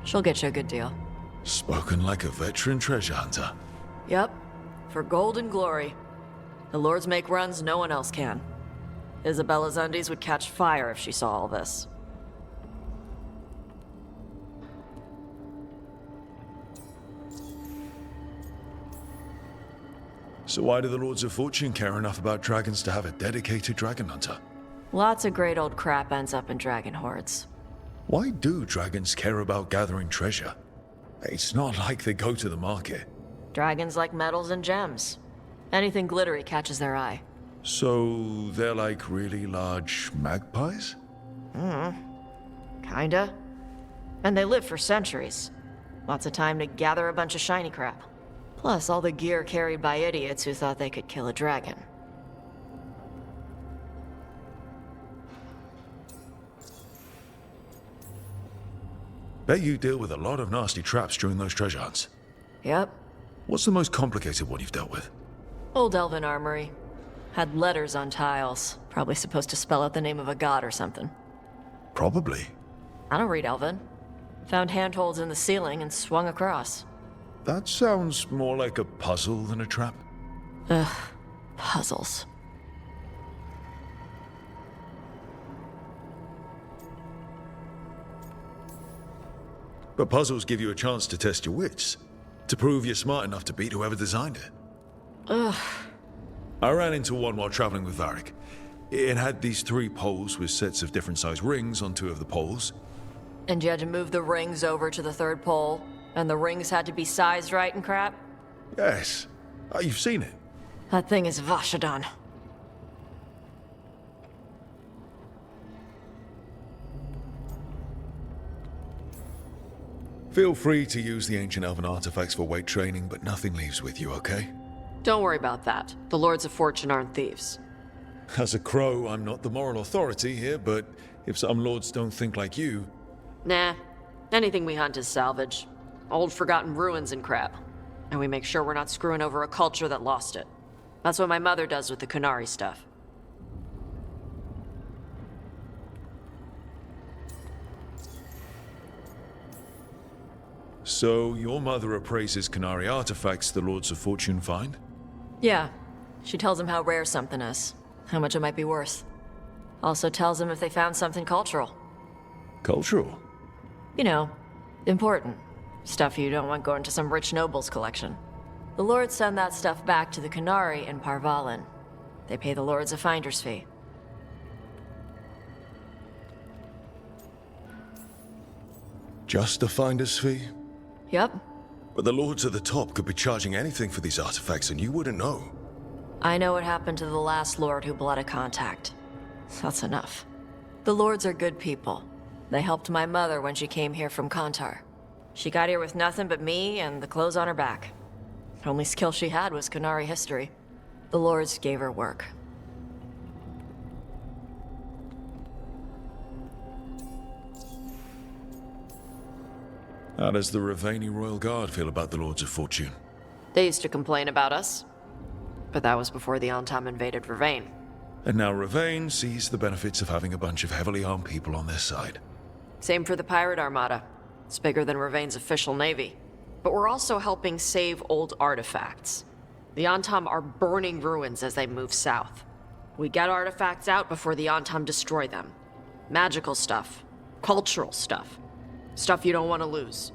She'll get you a good deal. Spoken like a veteran treasure hunter. Yep, for gold and glory. The lords make runs no one else can. Isabella's undies would catch fire if she saw all this. So why do the Lords of Fortune care enough about dragons to have a dedicated dragon hunter? Lots of great old crap ends up in dragon hordes. Why do dragons care about gathering treasure? It's not like they go to the market. Dragons like metals and gems. Anything glittery catches their eye. So they're like really large magpies? Kinda. And they live for centuries. Lots of time to gather a bunch of shiny crap. Plus all the gear carried by idiots who thought they could kill a dragon. Bet you deal with a lot of nasty traps during those treasure hunts. Yep. What's the most complicated one you've dealt with? Old elven armory. Had letters on tiles. Probably supposed to spell out the name of a god or something. Probably. I don't read elven. Found handholds in the ceiling and swung across. That sounds more like a puzzle than a trap. Ugh. Puzzles. But puzzles give you a chance to test your wits. To prove you're smart enough to beat whoever designed it. Ugh. I ran into one while traveling with Varric. It had these 3 poles with sets of different size rings on 2 of the poles. And you had to move the rings over to the 3rd pole, and the rings had to be sized right and crap? Yes. You've seen it. That thing is Vashadan. Feel free to use the ancient elven artifacts for weight training, but nothing leaves with you, okay? Don't worry about that. The Lords of Fortune aren't thieves. As a crow, I'm not the moral authority here, but if some lords don't think like you... Nah. Anything we hunt is salvage. Old forgotten ruins and crap. And we make sure we're not screwing over a culture that lost it. That's what my mother does with the Kunari stuff. So, your mother appraises Kunari artifacts the Lords of Fortune find? Yeah. She tells them how rare something is. How much it might be worth. Also tells them if they found something cultural. Cultural? You know, important. Stuff you don't want going to some rich noble's collection. The lords send that stuff back to the Kunari in Parvalin. They pay the lords a finder's fee. Just a finder's fee? Yep. But the lords at the top could be charging anything for these artifacts and you wouldn't know. I know what happened to the last lord who blooded contact. That's enough. The lords are good people. They helped my mother when she came here from Kantar. She got here with nothing but me and the clothes on her back. The only skill she had was Kunari history. The lords gave her work. How does the Ravani Royal Guard feel about the Lords of Fortune? They used to complain about us. But that was before the Antam invaded Ravane. And now Ravane sees the benefits of having a bunch of heavily armed people on their side. Same for the Pirate Armada. It's bigger than Ravane's official navy. But we're also helping save old artifacts. The Antam are burning ruins as they move south. We get artifacts out before the Antam destroy them. Magical stuff. Cultural stuff. Stuff you don't want to lose.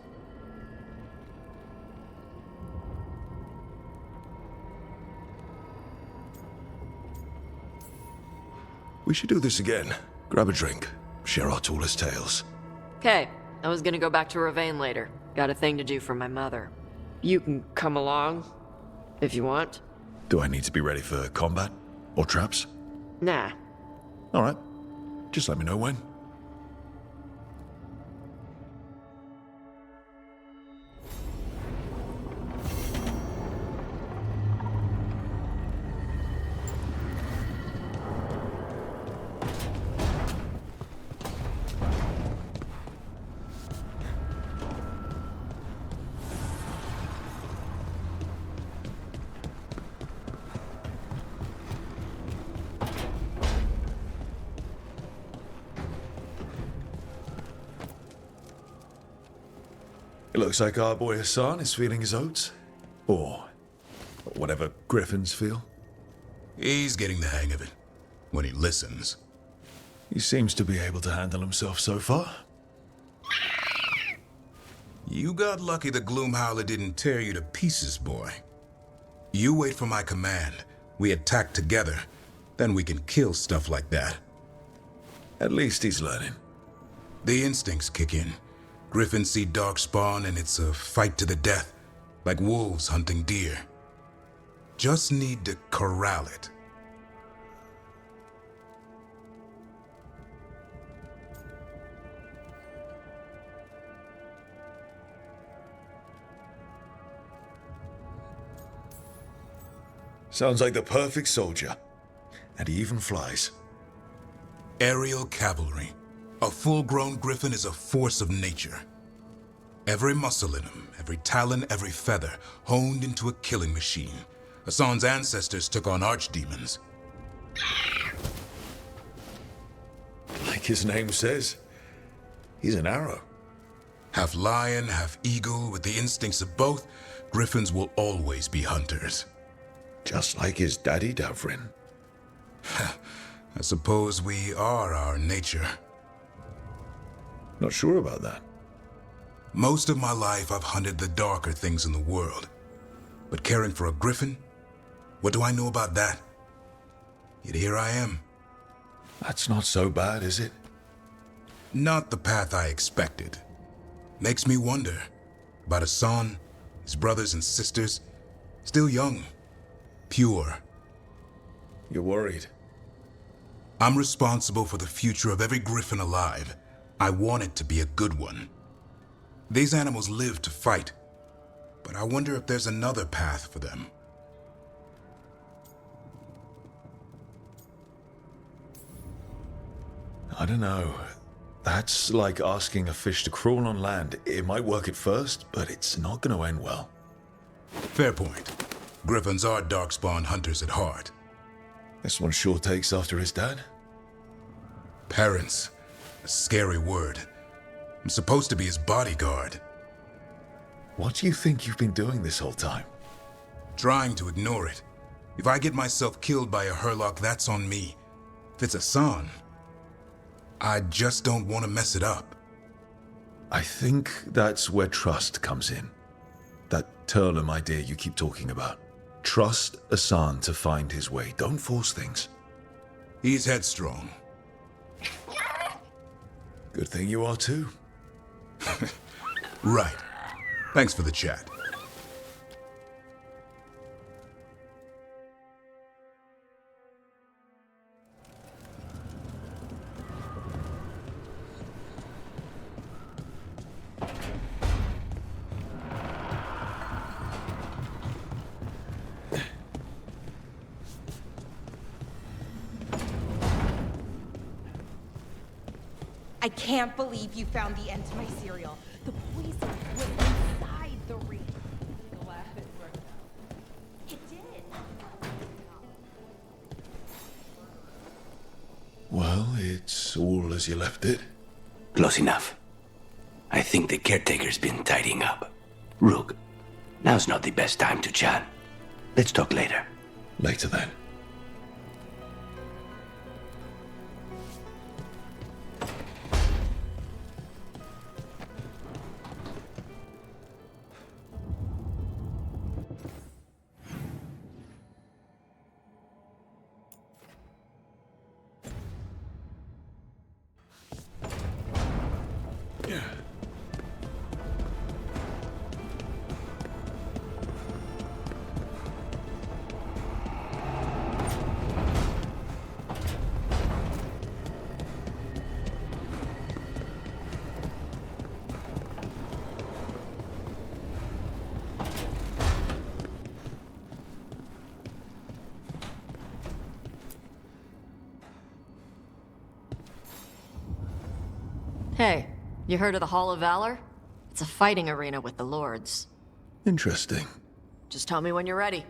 We should do this again. Grab a drink. Share our tallest tales. Okay, I was gonna go back to Ravane later. Got a thing to do for my mother. You can come along, if you want. Do I need to be ready for combat? Or traps? Nah. Alright. Just let me know when. It looks like our boy Hassan is feeling his oats. Or whatever griffins feel. He's getting the hang of it. When he listens. He seems to be able to handle himself so far. You got lucky the Gloomhowler didn't tear you to pieces, boy. You wait for my command. We attack together. Then we can kill stuff like that. At least he's learning. The instincts kick in. Griffins see darkspawn and it's a fight to the death. Like wolves hunting deer. Just need to corral it. Sounds like the perfect soldier. And he even flies. Aerial cavalry. A full-grown griffin is a force of nature. Every muscle in him, every talon, every feather, honed into a killing machine. Hassan's ancestors took on archdemons. Like his name says, he's an arrow. Half lion, half eagle, with the instincts of both, griffins will always be hunters. Just like his daddy, Davrin. I suppose we are our nature. Not sure about that. Most of my life I've hunted the darker things in the world. But caring for a griffin? What do I know about that? Yet here I am. That's not so bad, is it? Not the path I expected. Makes me wonder about Hassan, his brothers and sisters, still young, pure. You're worried? I'm responsible for the future of every griffin alive. I want it to be a good one. These animals live to fight, but I wonder if there's another path for them. I don't know. That's like asking a fish to crawl on land. It might work at first, but it's not going to end well. Fair point. Griffins are darkspawn hunters at heart. This one sure takes after his dad. Parents. A scary word. I'm supposed to be his bodyguard. What do you think you've been doing this whole time? Trying to ignore it. If I get myself killed by a Herlock, that's on me. If it's Hassan, I just don't want to mess it up. I think that's where trust comes in. That Turlum idea you keep talking about. Trust Hassan to find his way. Don't force things. He's headstrong. Good thing you are too. Right. Thanks for the chat. I can't believe you found the end to my cereal. The poison was inside the reef. It did. Well, it's all as you left it. Close enough. I think the caretaker's been tidying up. Rook, now's not the best time to chat. Let's talk later. Later then. Hey, you heard of the Hall of Valor? It's a fighting arena with the lords. Interesting. Just tell me when you're ready.